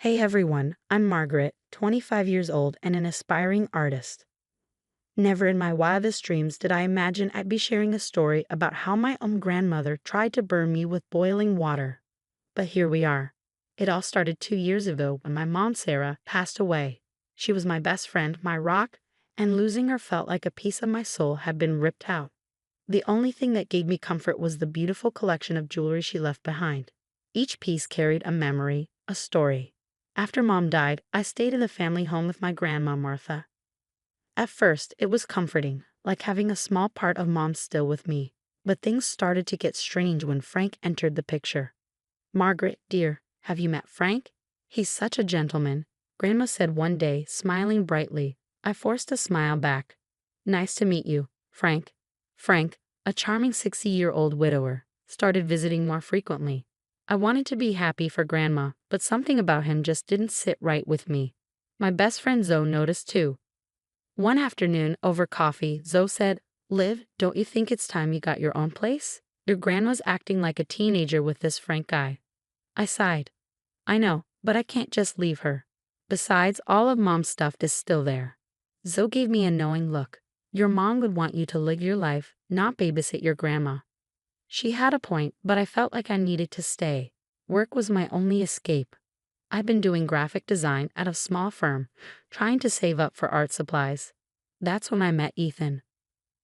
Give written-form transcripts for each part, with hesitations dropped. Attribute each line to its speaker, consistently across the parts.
Speaker 1: Hey everyone, I'm Margaret, 25 years old and an aspiring artist. Never in my wildest dreams did I imagine I'd be sharing a story about how my own grandmother tried to burn me with boiling water. But here we are. It all started 2 years ago when my mom, Sarah, passed away. She was my best friend, my rock, and losing her felt like a piece of my soul had been ripped out. The only thing that gave me comfort was the beautiful collection of jewelry she left behind. Each piece carried a memory, a story. After Mom died, I stayed in the family home with my grandma, Martha. At first, it was comforting, like having a small part of Mom still with me. But things started to get strange when Frank entered the picture. "Margaret, dear, have you met Frank? He's such a gentleman," Grandma said one day, smiling brightly. I forced a smile back. "Nice to meet you, Frank." Frank, a charming 60-year-old widower, started visiting more frequently. I wanted to be happy for Grandma, but something about him just didn't sit right with me. My best friend Zoe noticed too. One afternoon, over coffee, Zoe said, "Liv, don't you think it's time you got your own place? Your grandma's acting like a teenager with this Frank guy." I sighed. "I know, but I can't just leave her. Besides, all of Mom's stuff is still there." Zoe gave me a knowing look. "Your mom would want you to live your life, not babysit your grandma." She had a point, but I felt like I needed to stay. Work was my only escape. I'd been doing graphic design at a small firm, trying to save up for art supplies. That's when I met Ethan.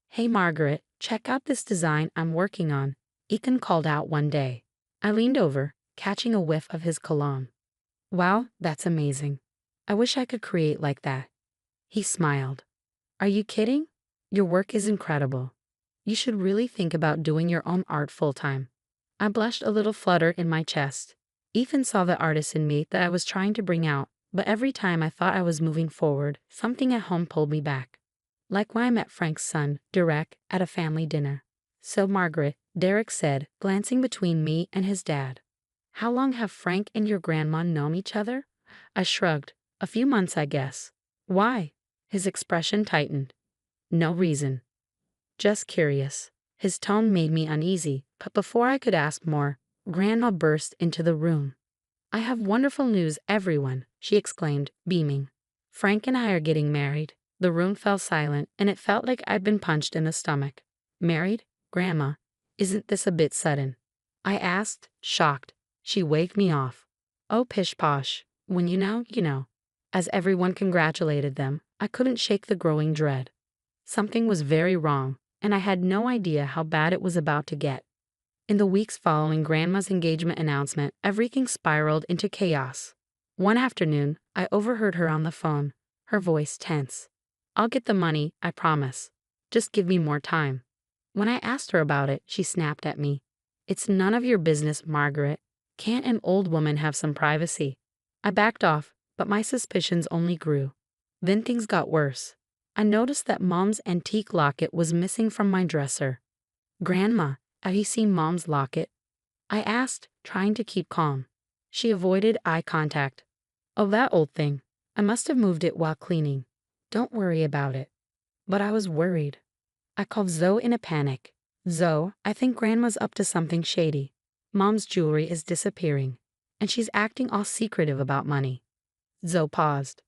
Speaker 1: "Hey Margaret, check out this design I'm working on," Ethan called out one day. I leaned over, catching a whiff of his cologne. "Wow, that's amazing. I wish I could create like that." He smiled. "Are you kidding? Your work is incredible. You should really think about doing your own art full-time." I blushed, a little flutter in my chest. Ethan saw the artist in me that I was trying to bring out, but every time I thought I was moving forward, something at home pulled me back. Like when I met Frank's son, Derek, at a family dinner. "So Margaret," Derek said, glancing between me and his dad. "How long have Frank and your grandma known each other?" I shrugged. "A few months, I guess." "Why?" His expression tightened. "No reason. Just curious." His tone made me uneasy, but before I could ask more, Grandma burst into the room. "I have wonderful news, everyone," she exclaimed, beaming. "Frank and I are getting married." The room fell silent, and it felt like I'd been punched in the stomach. "Married? Grandma, isn't this a bit sudden?" I asked, shocked. She waved me off. "Oh, pish-posh. When you know, you know." As everyone congratulated them, I couldn't shake the growing dread. Something was very wrong, and I had no idea how bad it was about to get. In the weeks following Grandma's engagement announcement, everything spiraled into chaos. One afternoon, I overheard her on the phone, her voice tense. "I'll get the money, I promise. Just give me more time." When I asked her about it, she snapped at me. "It's none of your business, Margaret. Can't an old woman have some privacy?" I backed off, but my suspicions only grew. Then things got worse. I noticed that Mom's antique locket was missing from my dresser. "Grandma, have you seen Mom's locket?" I asked, trying to keep calm. She avoided eye contact. "Oh, that old thing. I must have moved it while cleaning. Don't worry about it." But I was worried. I called Zoe in a panic. "Zoe, I think Grandma's up to something shady. Mom's jewelry is disappearing, and she's acting all secretive about money." Zoe paused.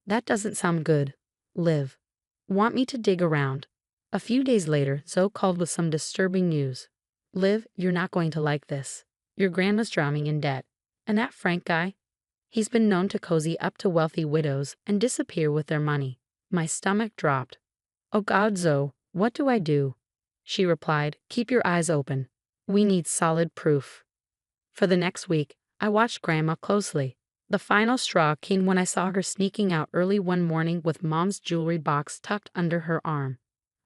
Speaker 1: "That doesn't sound good. Liv, want me to dig around?" A few days later, Zoe called with some disturbing news. "Liv, you're not going to like this. Your grandma's drowning in debt. And that Frank guy? He's been known to cozy up to wealthy widows and disappear with their money." My stomach dropped. "Oh God, Zoe, what do I do?" She replied, "Keep your eyes open. We need solid proof." For the next week, I watched Grandma closely. The final straw came when I saw her sneaking out early one morning with Mom's jewelry box tucked under her arm.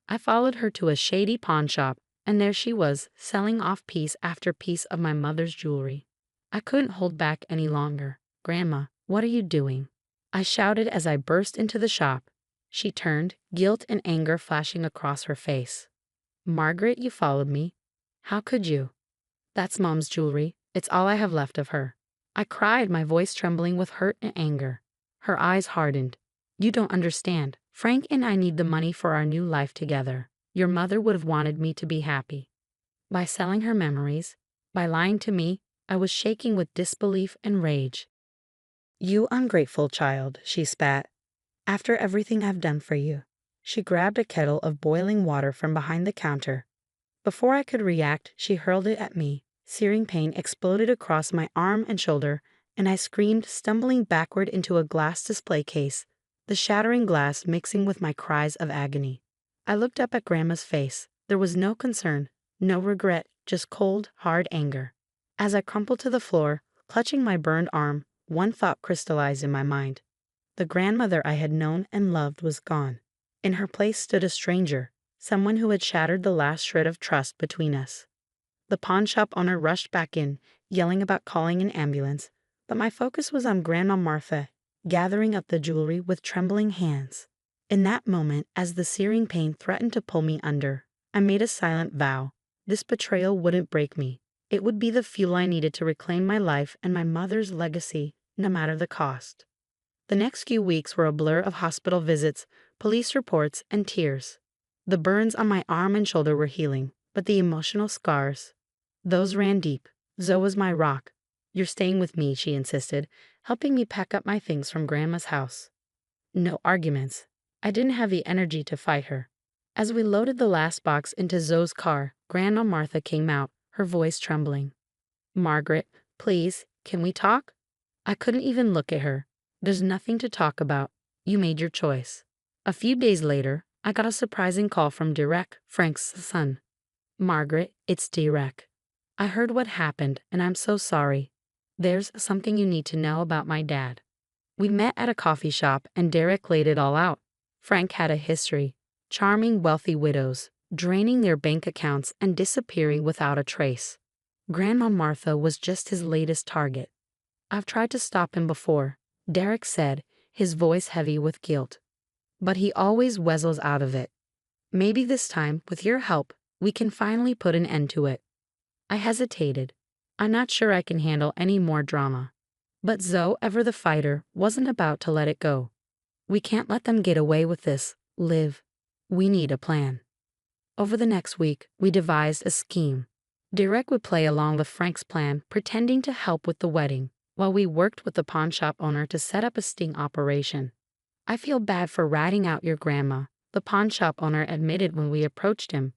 Speaker 1: I followed her to a shady pawn shop, and there she was, selling off piece after piece of my mother's jewelry. I couldn't hold back any longer. "Grandma, what are you doing?" I shouted as I burst into the shop. She turned, guilt and anger flashing across her face. "Margaret, you followed me. How could you?" "That's Mom's jewelry. It's all I have left of her." I cried, my voice trembling with hurt and anger. Her eyes hardened. "You don't understand. Frank and I need the money for our new life together. Your mother would have wanted me to be happy." By selling her memories, by lying to me, I was shaking with disbelief and rage. "You ungrateful child," she spat. "After everything I've done for you." She grabbed a kettle of boiling water from behind the counter. Before I could react, she hurled it at me. Searing pain exploded across my arm and shoulder, and I screamed, stumbling backward into a glass display case, the shattering glass mixing with my cries of agony. I looked up at Grandma's face. There was no concern, no regret, just cold, hard anger. As I crumpled to the floor, clutching my burned arm, one thought crystallized in my mind. The grandmother I had known and loved was gone. In her place stood a stranger, someone who had shattered the last shred of trust between us. The pawnshop owner rushed back in, yelling about calling an ambulance, but my focus was on Grandma Martha, gathering up the jewelry with trembling hands. In that moment, as the searing pain threatened to pull me under, I made a silent vow. This betrayal wouldn't break me. It would be the fuel I needed to reclaim my life and my mother's legacy, no matter the cost. The next few weeks were a blur of hospital visits, police reports, and tears. The burns on my arm and shoulder were healing, but the emotional scars, those ran deep. Zoe was my rock. "You're staying with me," she insisted, helping me pack up my things from Grandma's house. No arguments. I didn't have the energy to fight her. As we loaded the last box into Zoe's car, Grandma Martha came out, her voice trembling. "Margaret, please, can we talk?" I couldn't even look at her. "There's nothing to talk about. You made your choice." A few days later, I got a surprising call from Derek, Frank's son. "Margaret, it's Derek. I heard what happened, and I'm so sorry. There's something you need to know about my dad." We met at a coffee shop, and Derek laid it all out. Frank had a history. Charming wealthy widows, draining their bank accounts and disappearing without a trace. Grandma Martha was just his latest target. "I've tried to stop him before," Derek said, his voice heavy with guilt. "But he always weasels out of it. Maybe this time, with your help, we can finally put an end to it." I hesitated. I'm not sure I can handle any more drama. But Zoe, ever the fighter, wasn't about to let it go. "We can't let them get away with this, Liv. We need a plan." Over the next week, we devised a scheme. Derek would play along with Frank's plan, pretending to help with the wedding, while we worked with the pawnshop owner to set up a sting operation. "I feel bad for ratting out your grandma," the pawnshop owner admitted when we approached him.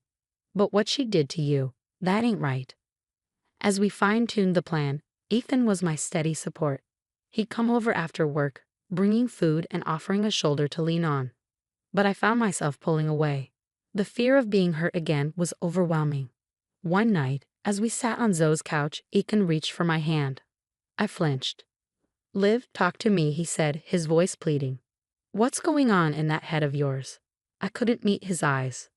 Speaker 1: "But what she did to you, that ain't right." As we fine-tuned the plan, Ethan was my steady support. He'd come over after work, bringing food and offering a shoulder to lean on. But I found myself pulling away. The fear of being hurt again was overwhelming. One night, as we sat on Zoe's couch, Ethan reached for my hand. I flinched. "Liv, talk to me," he said, his voice pleading. "What's going on in that head of yours?" I couldn't meet his eyes.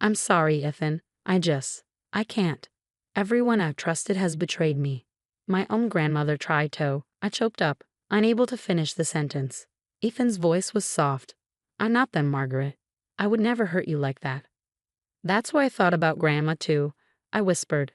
Speaker 1: "I'm sorry, Ethan. I can't. Everyone I've trusted has betrayed me. My own grandmother tried to." I choked up, unable to finish the sentence. Ethan's voice was soft. "I'm not them, Margaret. I would never hurt you like that." "That's why I thought about Grandma, too," I whispered.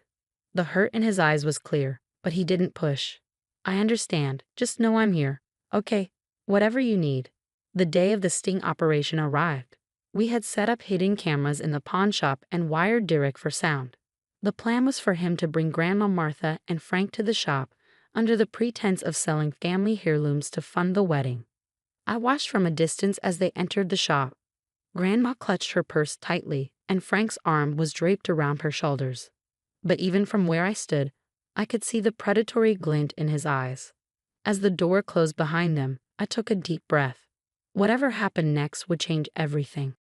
Speaker 1: The hurt in his eyes was clear, but he didn't push. "I understand. Just know I'm here. Okay, whatever you need." The day of the sting operation arrived. We had set up hidden cameras in the pawn shop and wired Derek for sound. The plan was for him to bring Grandma Martha and Frank to the shop under the pretense of selling family heirlooms to fund the wedding. I watched from a distance as they entered the shop. Grandma clutched her purse tightly, and Frank's arm was draped around her shoulders. But even from where I stood, I could see the predatory glint in his eyes. As the door closed behind them, I took a deep breath. Whatever happened next would change everything.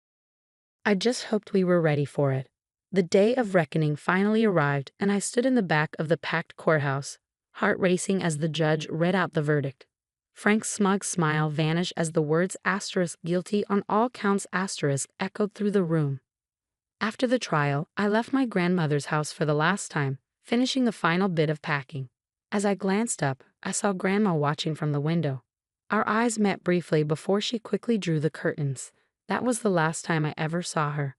Speaker 1: I just hoped we were ready for it. The day of reckoning finally arrived, and I stood in the back of the packed courthouse, heart racing as the judge read out the verdict. Frank's smug smile vanished as the words "guilty on all counts" echoed through the room. After the trial, I left my grandmother's house for the last time, finishing the final bit of packing. As I glanced up, I saw Grandma watching from the window. Our eyes met briefly before she quickly drew the curtains. That was the last time I ever saw her.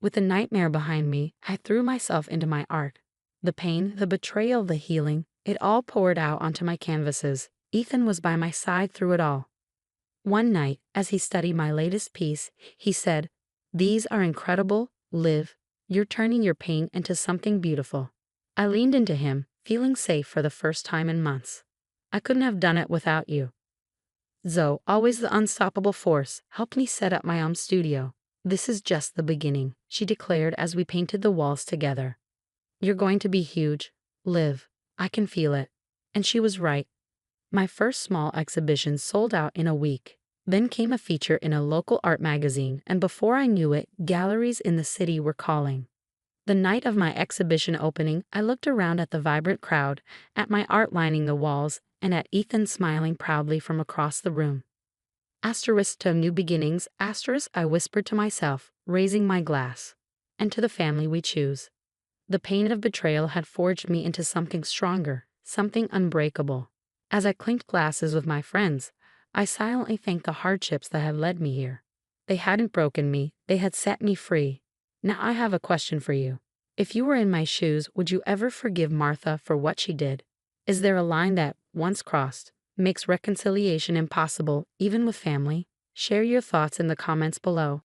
Speaker 1: With the nightmare behind me, I threw myself into my art. The pain, the betrayal, the healing, it all poured out onto my canvases. Ethan was by my side through it all. One night, as he studied my latest piece, he said, "These are incredible, Liv. You're turning your pain into something beautiful." I leaned into him, feeling safe for the first time in months. I couldn't have done it without you. Zoe, always the unstoppable force, helped me set up my own studio. This is just the beginning, she declared as we painted the walls together. You're going to be huge, Liv. I can feel it. And she was right. My first small exhibition sold out in a week. Then came a feature in a local art magazine, and before I knew it, galleries in the city were calling. The night of my exhibition opening, I looked around at the vibrant crowd, at my art lining the walls, and at Ethan smiling proudly from across the room. Asterisk to new beginnings, asterisk, I whispered to myself, raising my glass. And to the family we choose. The pain of betrayal had forged me into something stronger, something unbreakable. As I clinked glasses with my friends, I silently thanked the hardships that had led me here. They hadn't broken me, they had set me free. Now I have a question for you. If you were in my shoes, would you ever forgive Martha for what she did? Is there a line that, once crossed, makes reconciliation impossible, even with family? Share your thoughts in the comments below.